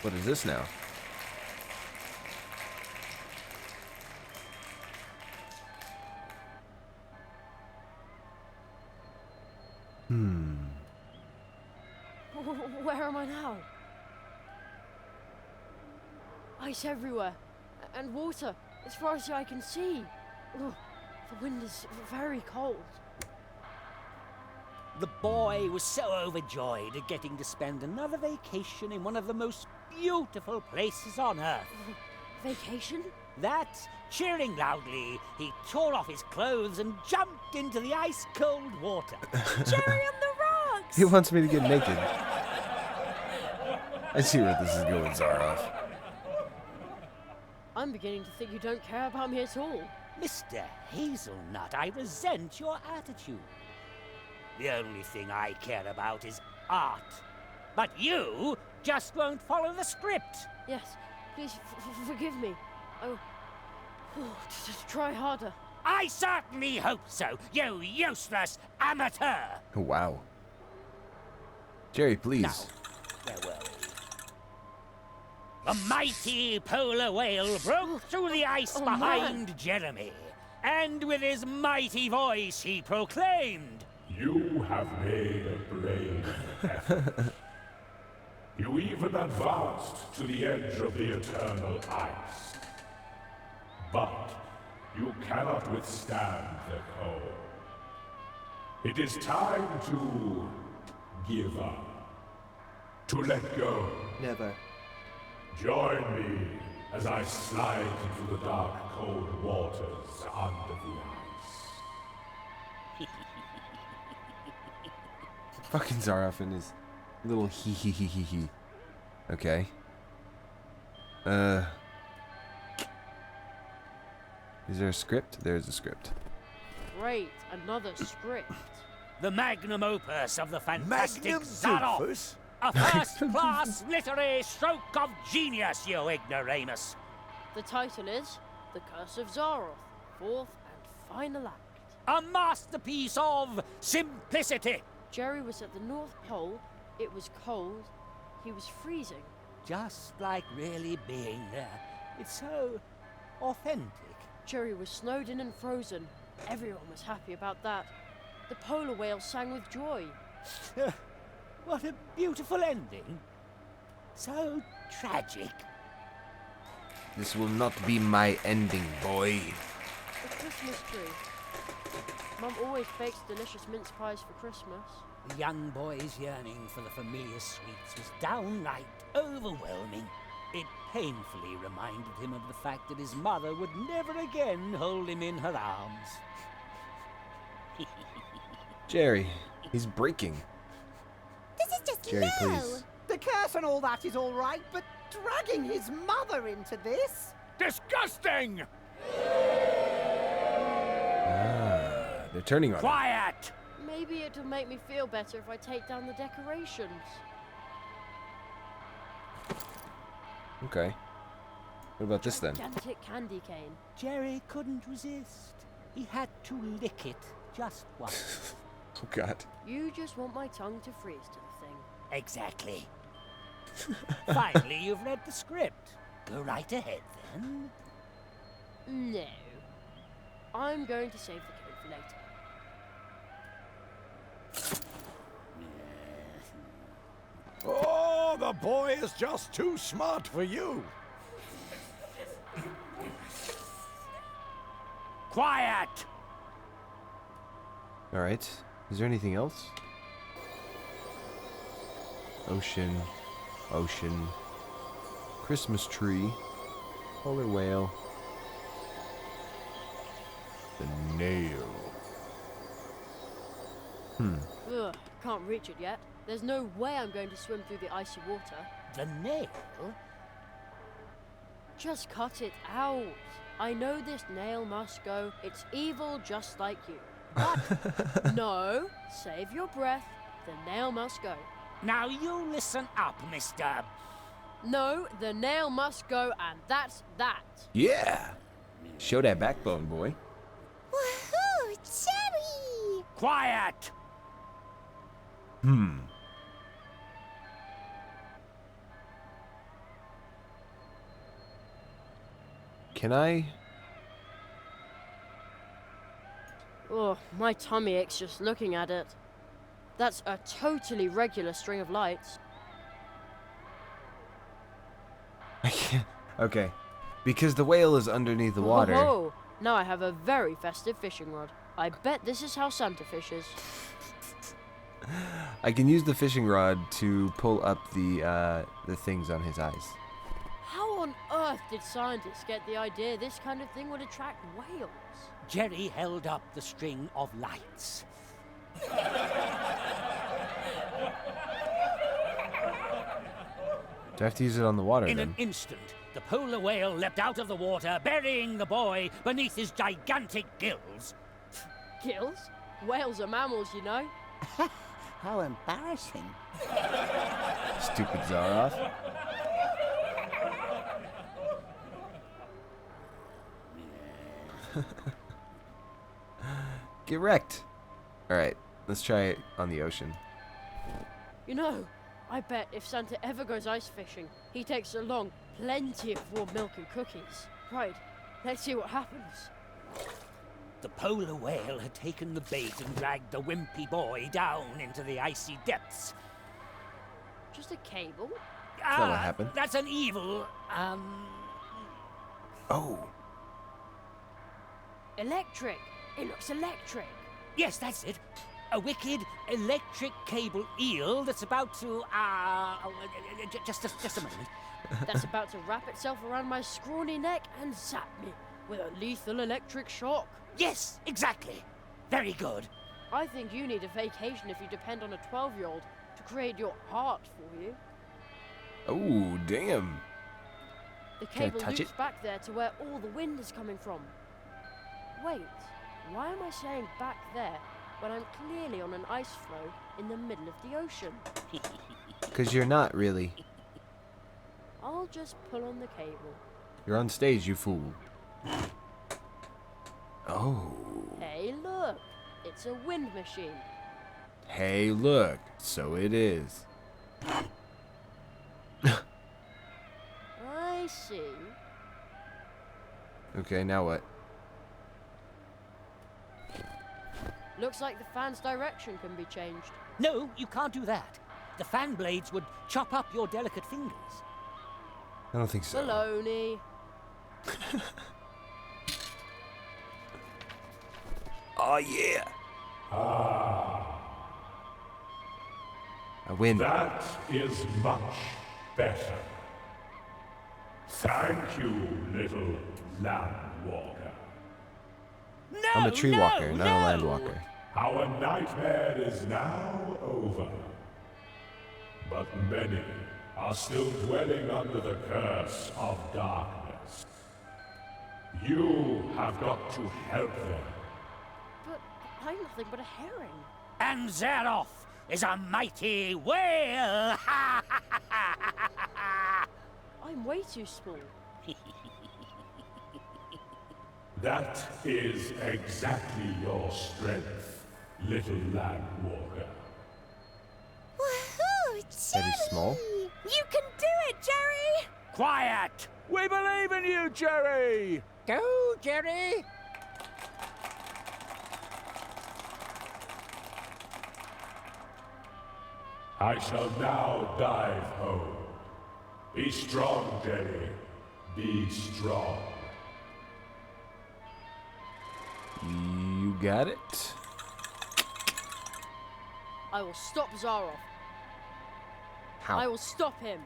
What is this now? Where am I now? Ice everywhere, and water as far as the eye can see. Ugh, the wind is very cold. The boy was so overjoyed at getting to spend another vacation in one of the most beautiful places on Earth. Vacation? That, cheering loudly, he tore off his clothes and jumped into the ice-cold water. Jerry on the rocks! He wants me to get naked. I see where this is going, Zaroff. I'm beginning to think you don't care about me at all. Mr. Hazelnut, I resent your attitude. The only thing I care about is art. But you just won't follow the script. Yes, please forgive me. Oh, just try harder. I certainly hope so, you useless amateur! Wow. Jerry, please. Now, where were we? A mighty polar whale broke through the ice behind Jeremy, and with his mighty voice he proclaimed, "You have made a brave effort. You even advanced to the edge of the eternal ice. But you cannot withstand the cold. It is time to give up. To let go. Never. Join me as I slide into the dark, cold waters under the ice." Fucking Zaroff and his little hee hee hee hee hee. Okay. Is there a script? There's a script. Great, another script. the magnum opus of the fantastic Magnum Zaroff. opus? A first-class literary stroke of genius, you ignoramus. The title is The Curse of Zaroff, fourth and final act. A masterpiece of simplicity. Jerry was at the North Pole, it was cold, he was freezing. Just like really being there. It's so authentic. Jerry was snowed in and frozen. Everyone was happy about that. The polar whale sang with joy. What a beautiful ending. So tragic. This will not be my ending, boy. The Christmas tree. Mum always bakes delicious mince pies for Christmas. The young boy's yearning for the familiar sweets was downright overwhelming. It painfully reminded him of the fact that his mother would never again hold him in her arms. Jerry, he's breaking. This is just Jerry, low. please. The curse and all that is all right, but dragging his mother into this? Disgusting! They're turning on him. Quiet! Maybe it'll make me feel better if I take down the decorations. Okay. What about this then? Gigantic candy cane. Jerry couldn't resist. He had to lick it just once. Oh God. You just want my tongue to freeze to the thing. Exactly. Finally, you've read the script. Go right ahead, then. No. I'm going to save the cake for later. Oh, the boy is just too smart for you. Quiet! All right. Is there anything else? Ocean. Ocean. Christmas tree. Polar whale. The nail. Ugh, can't reach it yet. There's no way I'm going to swim through the icy water. The nail? Just cut it out. I know this nail must go. It's evil just like you. But no, save your breath. The nail must go. Now you listen up, mister. No, the nail must go, and that's that. Yeah. Show that backbone, boy. Woohoo! Cherry! Quiet! Can I? Oh, my tummy aches just looking at it. That's a totally regular string of lights. I can't. Okay. Because the whale is underneath the water. Oh, now I have a very festive fishing rod. I bet this is how Santa fishes. I can use the fishing rod to pull up the things on his eyes. How on earth did scientists get the idea this kind of thing would attract whales? Jerry held up the string of lights. Do I have to use it on the water In then? an instant, the polar whale leapt out of the water, burying the boy beneath his gigantic gills. Gills? Whales are mammals, you know. How embarrassing. Stupid Zaroff. Get wrecked. Alright, let's try it on the ocean. You know, I bet if Santa ever goes ice fishing, he takes along plenty of warm milk and cookies. Right, let's see what happens. The polar whale had taken the bait and dragged the wimpy boy down into the icy depths. Just a cable? not what happened. That's an evil, Oh. Electric! It looks electric! yes, that's it. A wicked electric cable eel that's about to, just a moment. That's about to wrap itself around my scrawny neck and zap me with a lethal electric shock. Yes, exactly. Very good. I think you need a vacation if you depend on a 12-year-old to create your art for you. Oh, damn. The Can I cable touch loops it? back there to where all the wind is coming from. Wait, why am I saying back there when I'm clearly on an ice floe in the middle of the ocean? Because you're not really. I'll just pull on the cable. You're on stage, you fool. Oh. Hey, look! It's a wind machine. Hey, look. So it is. I see. Okay, now what? Looks like the fan's direction can be changed. No, you can't do that. The fan blades would chop up your delicate fingers. I don't think so. Baloney. Oh, yeah. I win. That is much better. Thank you, little land walker. No, I'm a tree no, walker, not a land no. walker. Our nightmare is now over. But many are still dwelling under the curse of darkness. You have got to help them. But I'm nothing but a herring. And Zaroff is a mighty whale. I'm way too small. That is exactly your strength, little land walker. Woohoo! That is small. Jerry! You can do it, Jerry! Quiet! We believe in you, Jerry! Go, Jerry! I shall now dive home. Be strong, Jerry. Be strong. You got it? I will stop Zaroff. How? I will stop him.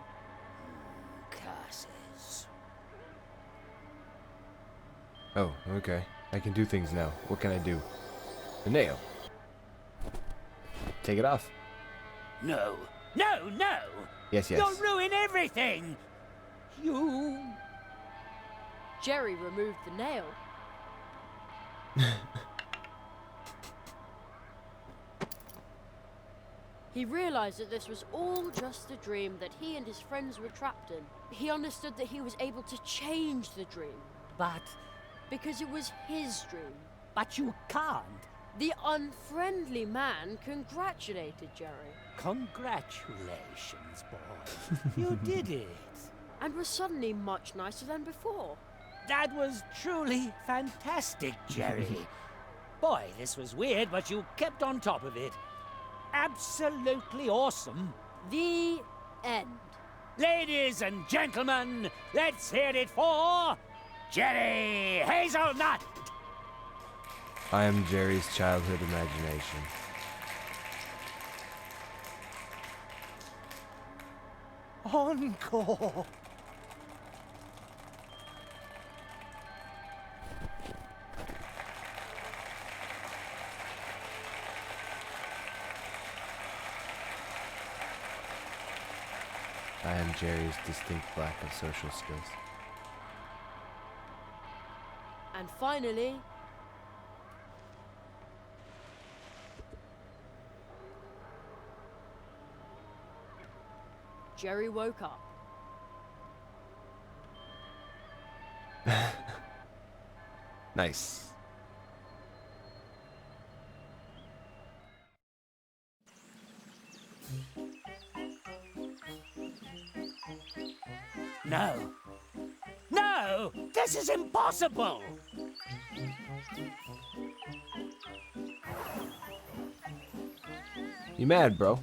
Curses. Oh, okay. I can do things now. What can I do? A nail. Take it off. No, no, no! Yes, yes. You'll ruin everything! You... Jerry removed the nail. He realized that this was all just a dream that he and his friends were trapped in. He understood that he was able to change the dream But... because it was his dream. but you can't. The unfriendly man congratulated Jerry Congratulations, boy. You did it. and was suddenly much nicer than before. That was truly fantastic, Jerry. Boy, this was weird, but you kept on top of it. Absolutely awesome. The end. Ladies and gentlemen, let's hear it for Jerry Hazelnut! I am Jerry's childhood imagination. Encore. I am Jerry's distinct lack of social skills. And finally, Jerry woke up. Nice. No. No! This is impossible! You mad, bro?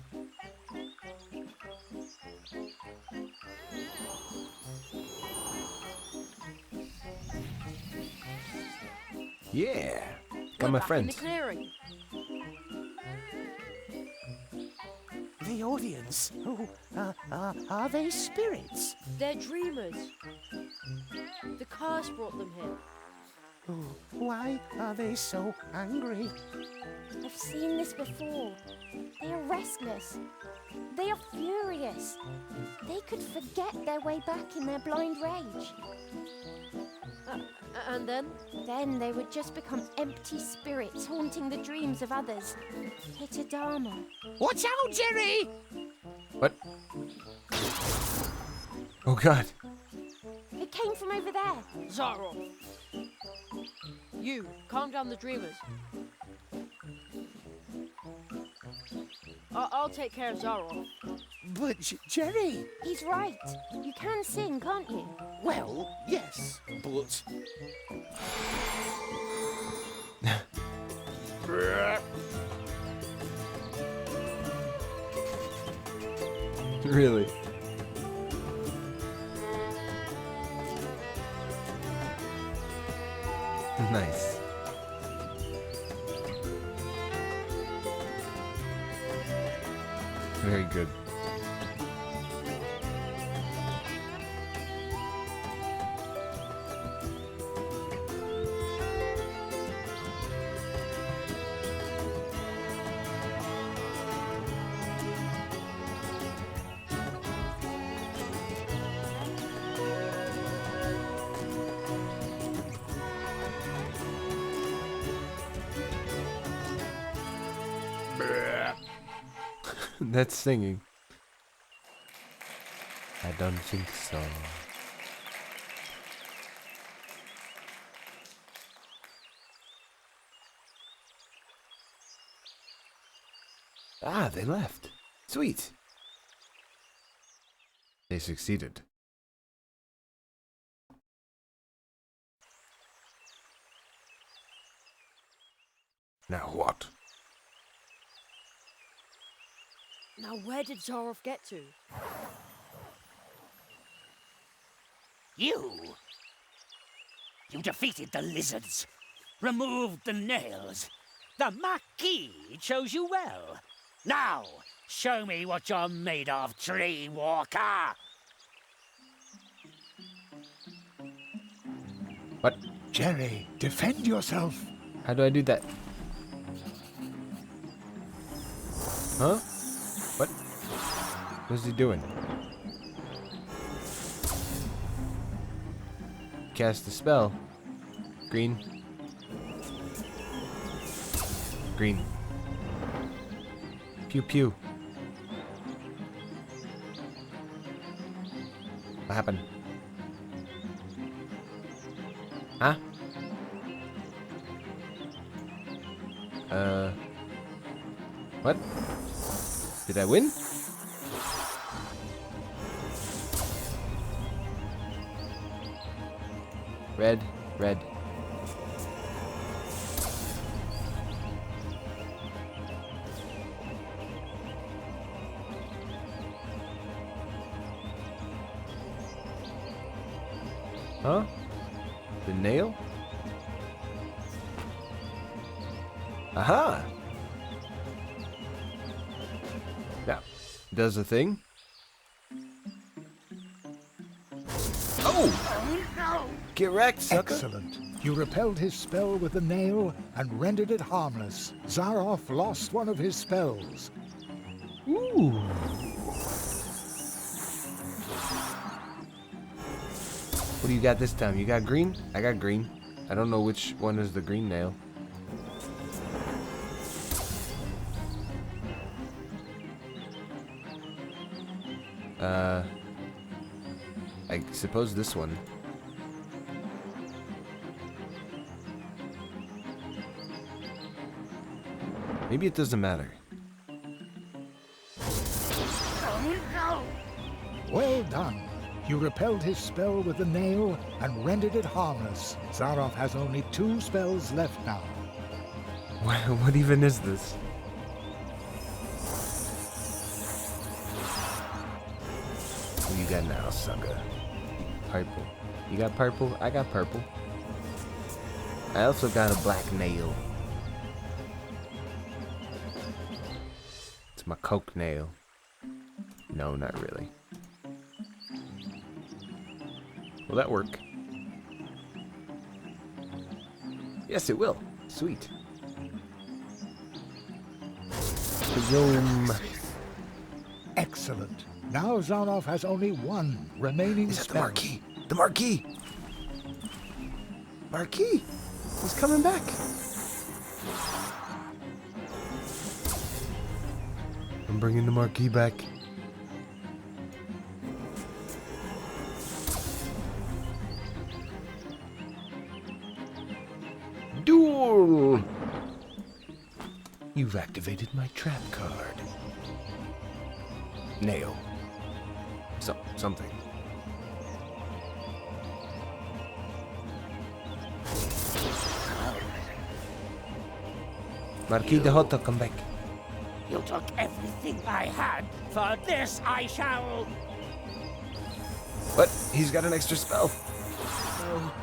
Yeah. Got We're my back friends. in the clearing. The audience. Oh, are they spirits? They're dreamers. The curse brought them here. Oh, why are they so angry? I've seen this before. They are restless. They are furious. They could forget their way back in their blind rage. And then? Then they would just become empty spirits haunting the dreams of others. Hittadama. Watch out, Jerry! What? Oh god. It came from over there. Zaro. You, calm down the dreamers. I'll take care of Zaro. But Jerry. He's right. You can sing, can't you? Well, yes, but Really? Nice. Very good. That's singing. I don't think so. Ah, they left. Sweet. They succeeded. Now what? Now where did Zaroff get to? You defeated the lizards, removed the nails. The Marquis chose you well. Now, show me what you're made of, Tree Walker. What? Jerry, defend yourself. How do I do that? Huh? What? What's he doing? Cast a spell. Green. Green. Pew pew. What happened? Huh? What? Did I win? Red, red. Huh? The nail? Aha! Now, does a thing. Oh! Get wrecked, sucker. Excellent. You repelled his spell with the nail and rendered it harmless. Zaroff lost one of his spells. Ooh. What do you got this time? You got green? I got green. I don't know which one is the green nail. I suppose this one. Maybe it doesn't matter. Well done. You repelled his spell with the nail and rendered it harmless. Zaroff has only 2 spells left now. What even is this? What you got now, sucker? Purple. You got purple? I got purple. I also got a black nail. It's my coke nail. No, not really. Will that work? Yes, it will. Sweet. Zoom. Excellent. Now Zaroff has only 1 remaining Is that spell. the marquee? The marquee! Marquee! He's coming back! I'm bringing the marquee back. Duel! You've activated my trap card. Nail. Something. Marquis de Hotto, come back. You took everything I had. For this I shall... What? He's got an extra spell. Oh.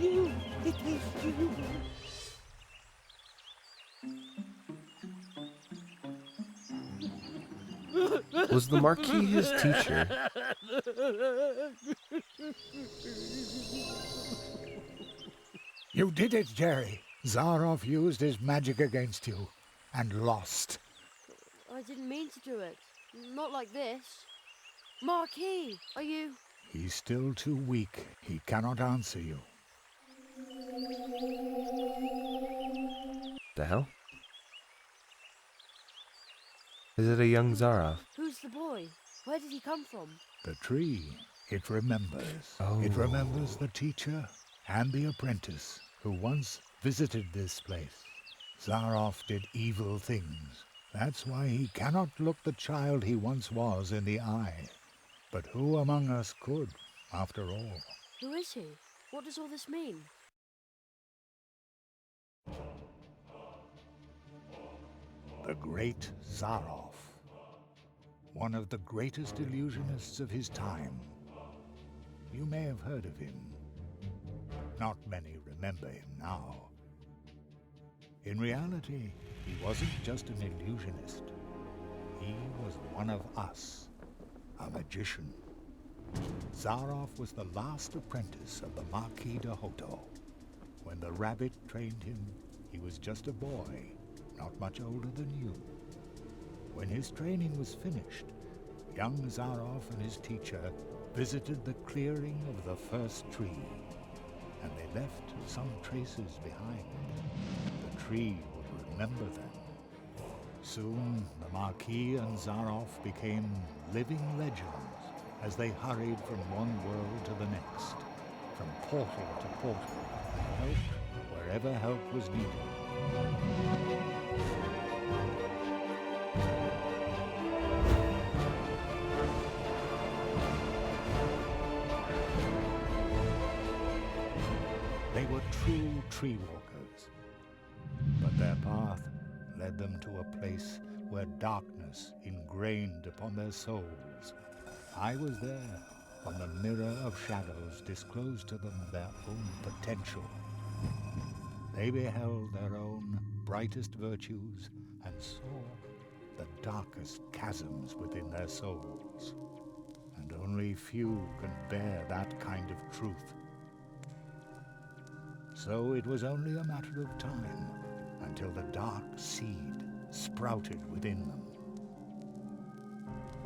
You, it is you. Was the Marquis his teacher? You did it, Jerry. Zaroff used his magic against you and lost. I didn't mean to do it. Not like this. Marquis, are you... He's still too weak. He cannot answer you. The hell? Is it a young Zaroff? Who's the boy? Where did he come from? The tree, it remembers. Oh. It remembers the teacher and the apprentice who once visited this place. Zaroff did evil things. That's why he cannot look the child he once was in the eye. But who among us could, after all? Who is he? What does all this mean? The great Zaroff. One of the greatest illusionists of his time. You may have heard of him. Not many remember him now. In reality, he wasn't just an illusionist. He was one of us, a magician. Zaroff was the last apprentice of the Marquis de Hotto. When the rabbit trained him, he was just a boy, not much older than you. When his training was finished, young Zaroff and his teacher visited the clearing of the first tree, and they left some traces behind. The tree would remember them. Soon, the Marquis and Zaroff became living legends as they hurried from one world to the next, from portal to portal, and helped wherever help was needed. tree walkers. But their path led them to a place where darkness ingrained upon their souls. I was there when the mirror of shadows disclosed to them their own potential. They beheld their own brightest virtues and saw the darkest chasms within their souls. And only few can bear that kind of truth. So it was only a matter of time until the dark seed sprouted within them.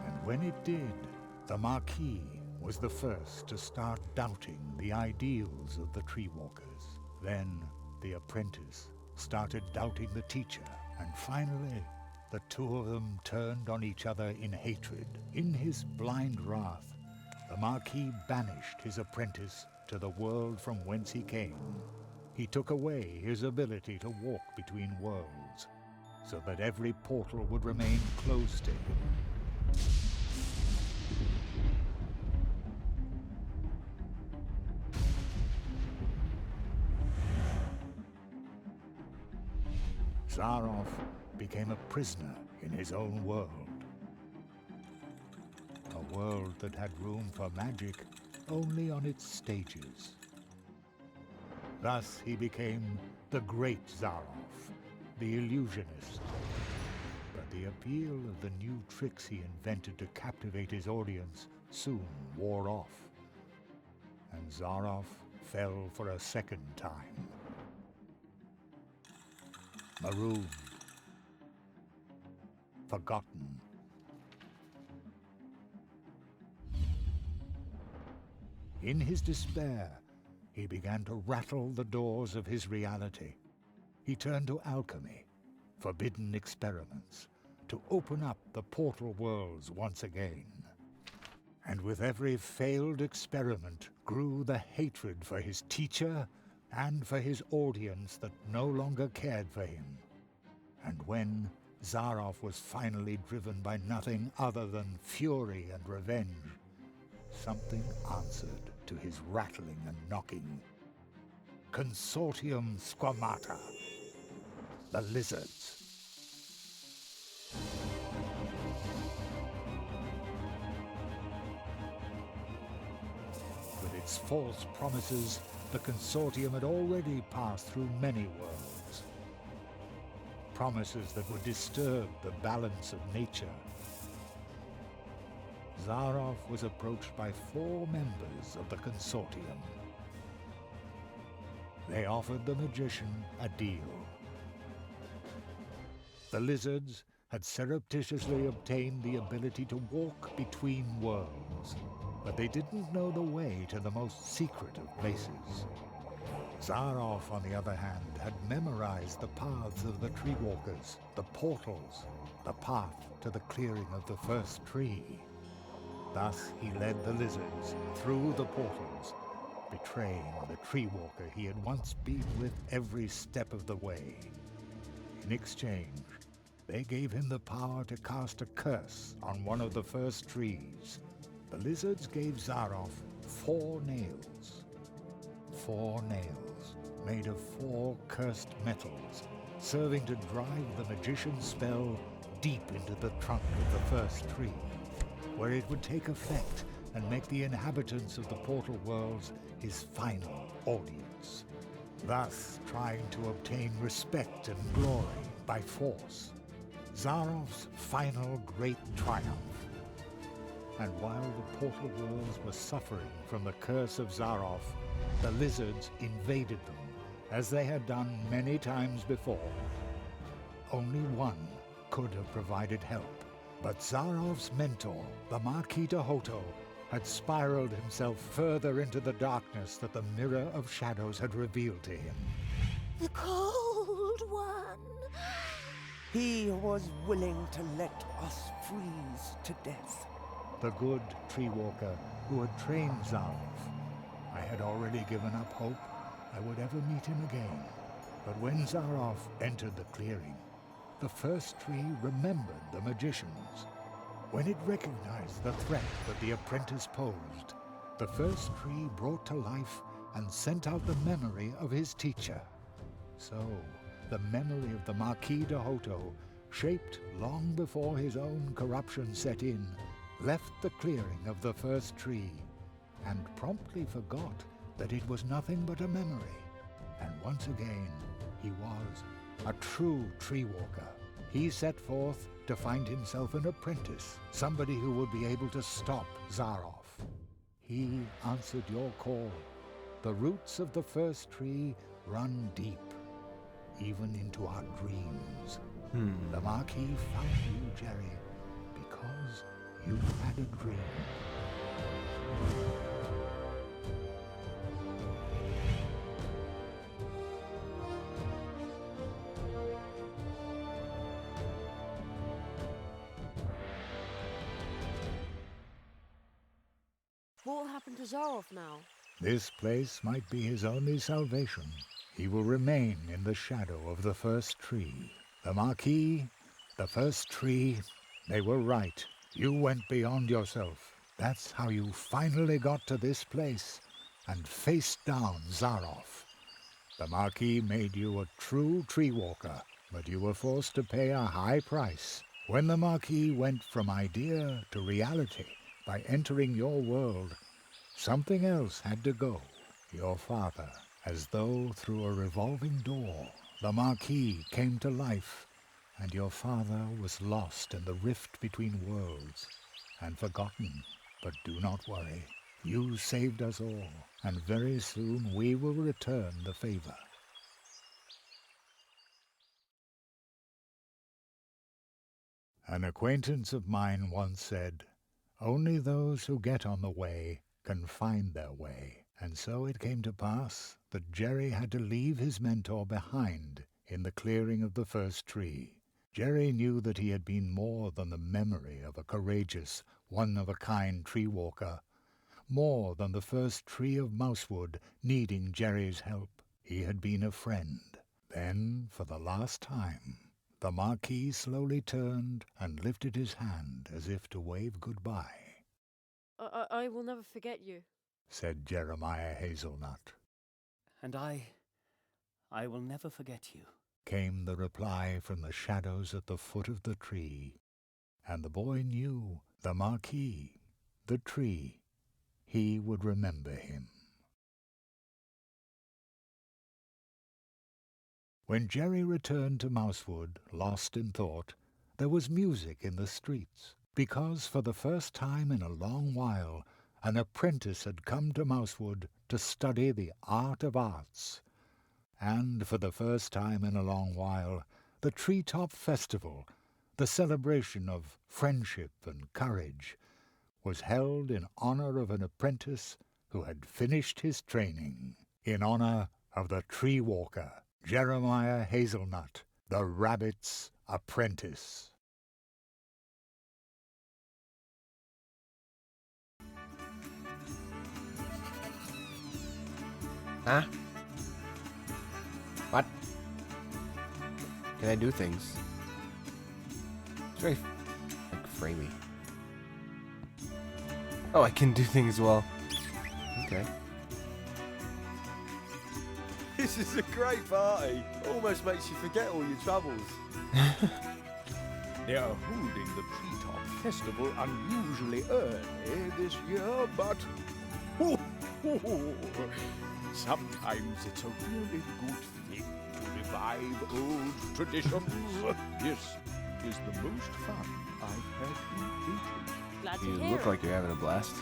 And when it did, the Marquis was the first to start doubting the ideals of the tree walkers. Then the apprentice started doubting the teacher, and finally the two of them turned on each other in hatred. In his blind wrath, the Marquis banished his apprentice to the world from whence he came. He took away his ability to walk between worlds, so that every portal would remain closed to him. Zaroff became a prisoner in his own world. A world that had room for magic only on its stages. Thus he became the Great Zaroff, the illusionist. But the appeal of the new tricks he invented to captivate his audience soon wore off, and Zaroff fell for a second time. Marooned, forgotten. In his despair, he began to rattle the doors of his reality. He turned to alchemy, forbidden experiments, to open up the portal worlds once again. And with every failed experiment grew the hatred for his teacher and for his audience that no longer cared for him. And when Zaroff was finally driven by nothing other than fury and revenge, something answered to his rattling and knocking. Consortium Squamata, the lizards. With its false promises, the Consortium had already passed through many worlds. Promises that would disturb the balance of nature. Zaroff was approached by 4 members of the Consortium. They offered the magician a deal. The lizards had surreptitiously obtained the ability to walk between worlds, but they didn't know the way to the most secret of places. Zaroff, on the other hand, had memorized the paths of the tree walkers, the portals, the path to the clearing of the first tree. Thus he led the lizards through the portals, betraying the tree walker he had once been with every step of the way. In exchange, they gave him the power to cast a curse on one of the first trees. The lizards gave Zaroff 4 nails. 4 nails made of 4 cursed metals, serving to drive the magician's spell deep into the trunk of the first tree, where it would take effect and make the inhabitants of the portal worlds his final audience, thus trying to obtain respect and glory by force. Zaroff's final great triumph. And while the portal worlds were suffering from the curse of Zaroff, the lizards invaded them, as they had done many times before. Only one could have provided help, but Zaroff's mentor, the Marquis de Hoto, had spiraled himself further into the darkness that the Mirror of Shadows had revealed to him. The Cold One. He was willing to let us freeze to death. The good tree walker who had trained Zaroff. I had already given up hope I would ever meet him again. But when Zaroff entered the clearing, the first tree remembered the magicians. When it recognized the threat that the apprentice posed, the first tree brought to life and sent out the memory of his teacher. So, the memory of the Marquis de Hoto, shaped long before his own corruption set in, left the clearing of the first tree, and promptly forgot that it was nothing but a memory. And once again, he was a true tree walker. He set forth to find himself an apprentice, somebody who would be able to stop Zaroff. He answered your call. The roots of the first tree run deep, even into our dreams. The Marquis found you, Jerry, because you had a dream. What will happen to Zaroff now? This place might be his only salvation. He will remain in the shadow of the first tree. The Marquis, the first tree, they were right. You went beyond yourself. That's how you finally got to this place and faced down Zaroff. The Marquis made you a true tree walker, but you were forced to pay a high price. When the Marquis went from idea to reality by entering your world, something else had to go. Your father. As though through a revolving door, the Marquis came to life, and your father was lost in the rift between worlds and forgotten. But do not worry. You saved us all, and very soon we will return the favor. An acquaintance of mine once said, "Only those who get on the way can find their way." And so it came to pass that Jerry had to leave his mentor behind in the clearing of the first tree. Jerry knew that he had been more than the memory of a courageous, one-of-a-kind tree walker, more than the first tree of mousewood needing Jerry's help. He had been a friend. Then, for the last time, the Marquis slowly turned and lifted his hand as if to wave goodbye. I will never forget you, said Jeremiah Hazelnut. And I will never forget you, came the reply from the shadows at the foot of the tree. And the boy knew the Marquis, the tree, he would remember him. When Jerry returned to Mousewood, lost in thought, there was music in the streets, because for the first time in a long while an apprentice had come to Mousewood to study the art of arts. And for the first time in a long while, the Treetop Festival, the celebration of friendship and courage, was held in honor of an apprentice who had finished his training, in honor of the tree walker, Jeremiah Hazelnut, the rabbit's apprentice. Huh? What? Can I do things? It's very, framey. Oh, I can do things well. Okay. This is a great party. Almost makes you forget all your troubles. They are holding the Treetop Festival unusually early this year, but sometimes it's a really good thing to revive old traditions. This is the most fun I've had in ages. Glad to You hear look it. like you're having a blast.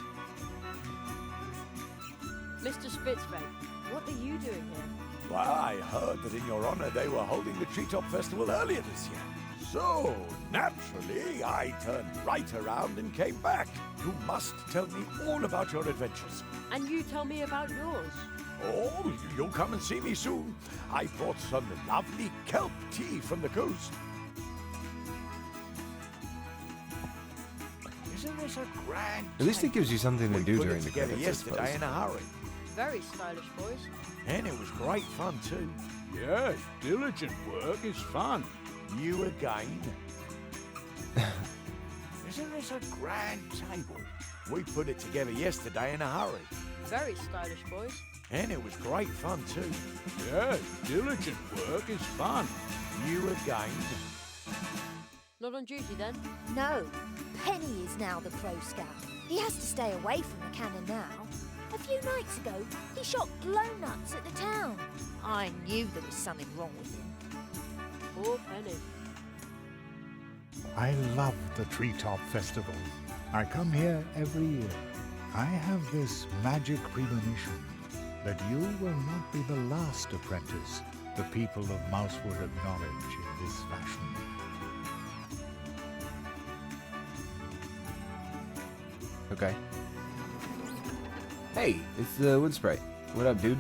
Mr. Spitzbait, what are you doing here? Why, I heard that in your honor they were holding the Treetop Festival earlier this year. So, naturally, I turned right around and came back. You must tell me all about your adventures. And you tell me about yours. Oh, you'll come and see me soon. I brought some lovely kelp tea from the coast. Isn't this a grand At least it gives you something to We do put during it the together credits, I yesterday suppose. in a hurry. Very stylish, boys. And it was great fun too. Yes, diligent work is fun. You again. Isn't this a grand table? We put it together yesterday in a hurry. Very stylish, boys. And it was great fun too. Yes, diligent work is fun. You again? Not on duty then? No, Penny is now the Pro Scout. He has to stay away from the cannon now. A few nights ago, he shot glow nuts at the town. I knew there was something wrong with him. Poor Penny. I love the Treetop Festival. I come here every year. I have this magic premonition that you will not be the last apprentice the people of Mousewood acknowledge in this fashion. Okay. Hey, it's the wood sprite. What up, dude?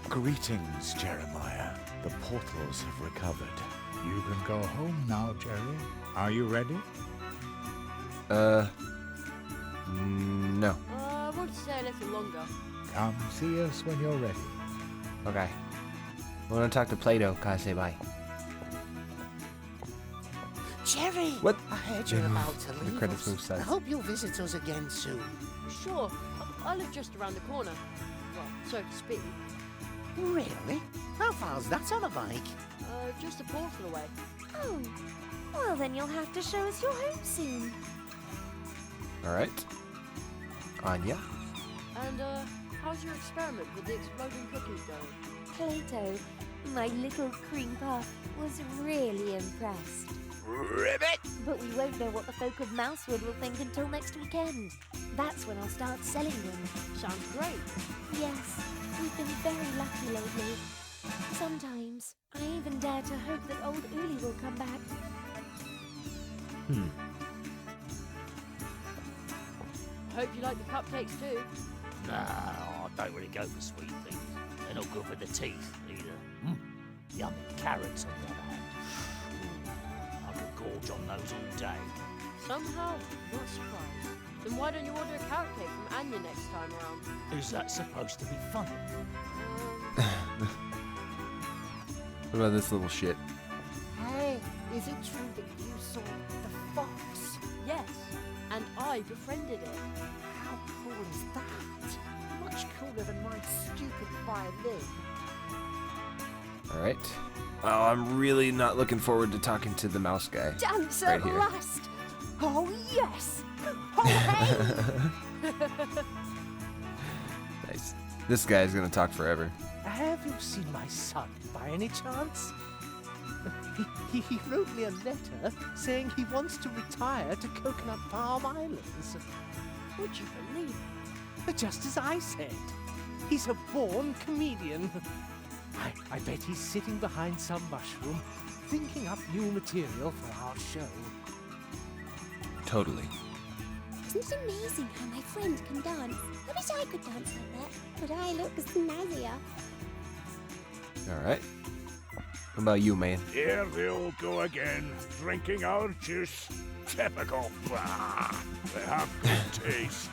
Greetings, Jeremiah. The portals have recovered. You can go home now, Jerry. Are you ready? No. I want to stay a little longer. Come see us when you're ready. Okay. I want to talk to Plato. Can I say bye? Jerry! What? I heard you're about to The leave credits us. move sides. I hope you'll visit us again soon. Sure, I live just around the corner. Well, so to speak. Really? How far's that on a bike? Just a portal away. Oh, well then you'll have to show us your home soon. Alright. Anya? And, how's your experiment with the exploding cookies going? Plato, my little cream puff, was really impressed. Ribbit! But we won't know what the folk of Mousewood will think until next weekend. That's when I'll start selling them. Sounds great. Yes, we've been very lucky lately. Sometimes I even dare to hope that old Uli will come back. Hope you like the cupcakes too. No, I don't really go for sweet things. They're not good for the teeth either. Yummy carrots on the other hand. I could gorge on those all day. Somehow, not surprised. Then why don't you order a carrot cake from Anya next time around? Is that supposed to be funny? What about this little shit? Hey, is it true that you saw the fox? Yes, and I befriended it. How cool is that? Much cooler than my stupid violin. Alright. Oh, I'm really not looking forward to talking to the mouse guy. Dance Right at here. last! Oh yes! Oh hey! Nice. This guy's gonna talk forever. Have you seen my son by any chance? He wrote me a letter saying he wants to retire to Coconut Palm Islands. Would you believe it? Just as I said. He's a born comedian. I bet he's sitting behind some mushroom, thinking up new material for our show. Totally. Isn't it amazing how my friend can dance? I wish I could dance like that, but I look snazzier. Alright. What about you, man? Here they all go again, drinking our juice. Typical. Bah. They have good taste.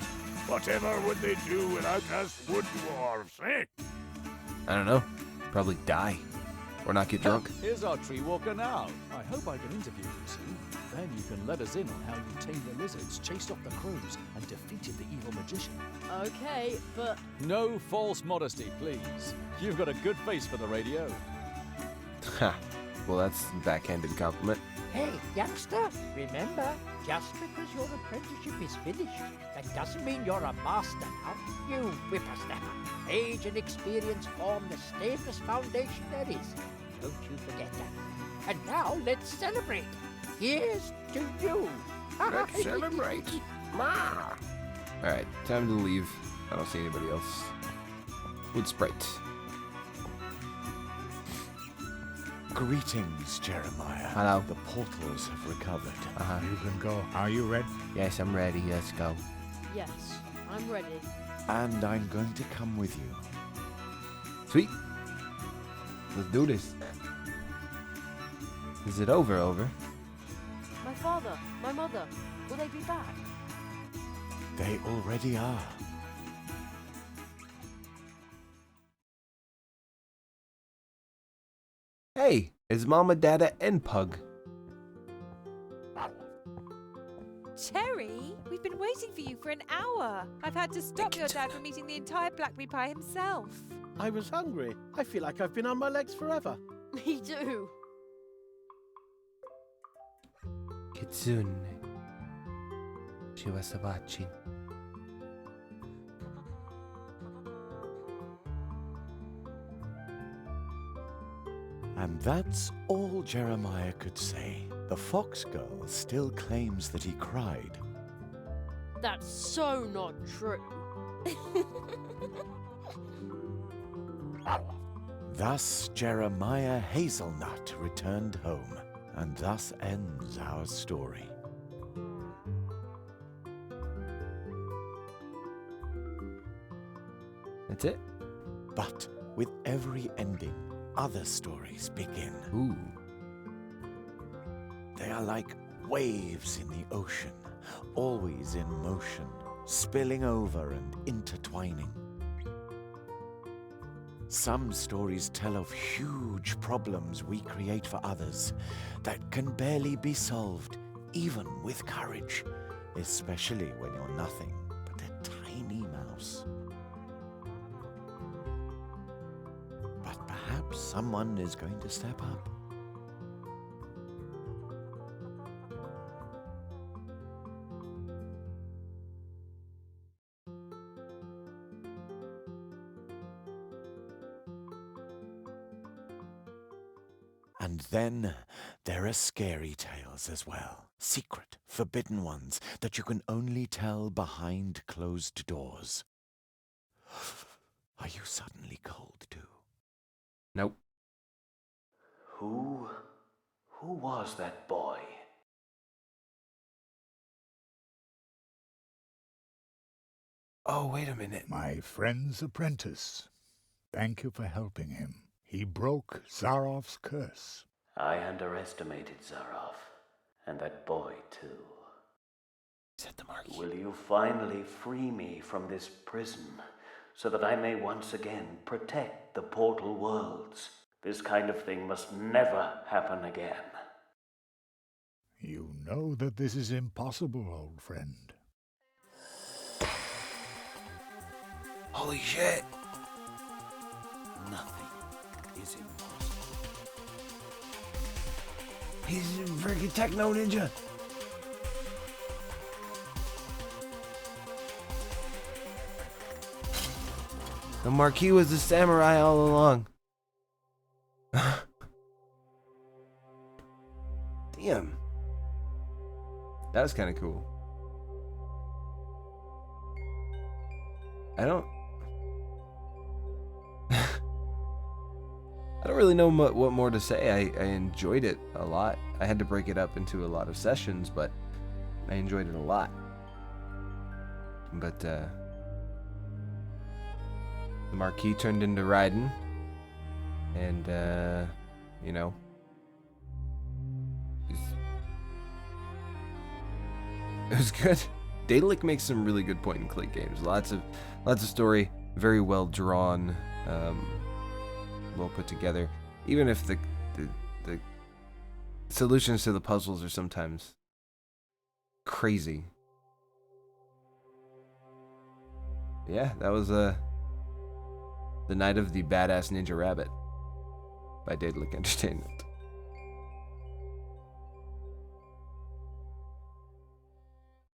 Whatever would they do without us wood dwarves, eh? I don't know. Probably die. Or not get drunk. Here's our tree walker now. I hope I can interview you soon. Then you can let us in on how you tamed the lizards, chased off the crows, and defeated the evil magician. Okay, but No false modesty, please. You've got a good face for the radio. Ha. Well, that's a backhanded compliment. Hey, youngster, remember, just because your apprenticeship is finished, that doesn't mean you're a master now. You whippersnapper. Age and experience form the safest foundation there is. Don't you forget that. And now let's celebrate. Here's to you. Let's celebrate. Alright, time to leave. I don't see anybody else. Wood sprite. Greetings, Jeremiah. Hello. The portals have recovered. Uh-huh. You can go. Are you ready? Yes, I'm ready. Let's go. yes, I'm ready. And I'm going to come with you. Sweet. Let's do this. Is it over? My father, my mother, will they be back? They already are. Hey, it's Mama, Dada, and Pug. Cherry, we've been waiting for you for an hour. I've had to stop your dad from eating the entire blackberry pie himself. I was hungry. I feel like I've been on my legs forever. Me too. Kitsune. She was watching. And that's all Jeremiah could say. The fox girl still claims that he cried. That's so not true. Thus Jeremiah Hazelnut returned home, and thus ends our story. That's it? But with every ending, other stories begin. Ooh. They are like waves in the ocean, always in motion, spilling over and intertwining. Some stories tell of huge problems we create for others that can barely be solved, even with courage, especially when you're nothing but a tiny mouse. But perhaps someone is going to step up. And then there are scary tales as well. Secret, forbidden ones that you can only tell behind closed doors. Are you suddenly cold too? Nope. Who was that boy? Oh, wait a minute. My friend's apprentice. Thank you for helping him. He broke Zarof's curse. I underestimated Zaroff, and that boy too. Said the Marquis. Will you finally free me from this prison, so that I may once again protect the portal worlds? This kind of thing must never happen again. You know that this is impossible, old friend. Holy shit. Nothing is impossible. He's a freaking techno ninja. The Marquis was the samurai all along. Damn. That was kind of cool. I don't really know what more to say. I enjoyed it a lot. I had to break it up into a lot of sessions, but I enjoyed it a lot. But the Marquis turned into Raiden, and you know, it was good. Daedalic makes some really good point-and-click games. Lots of story, very well drawn, well put together. Even if the solutions to the puzzles are sometimes crazy. Yeah, that was The Night of the Badass Ninja Rabbit by Daedalic Entertainment.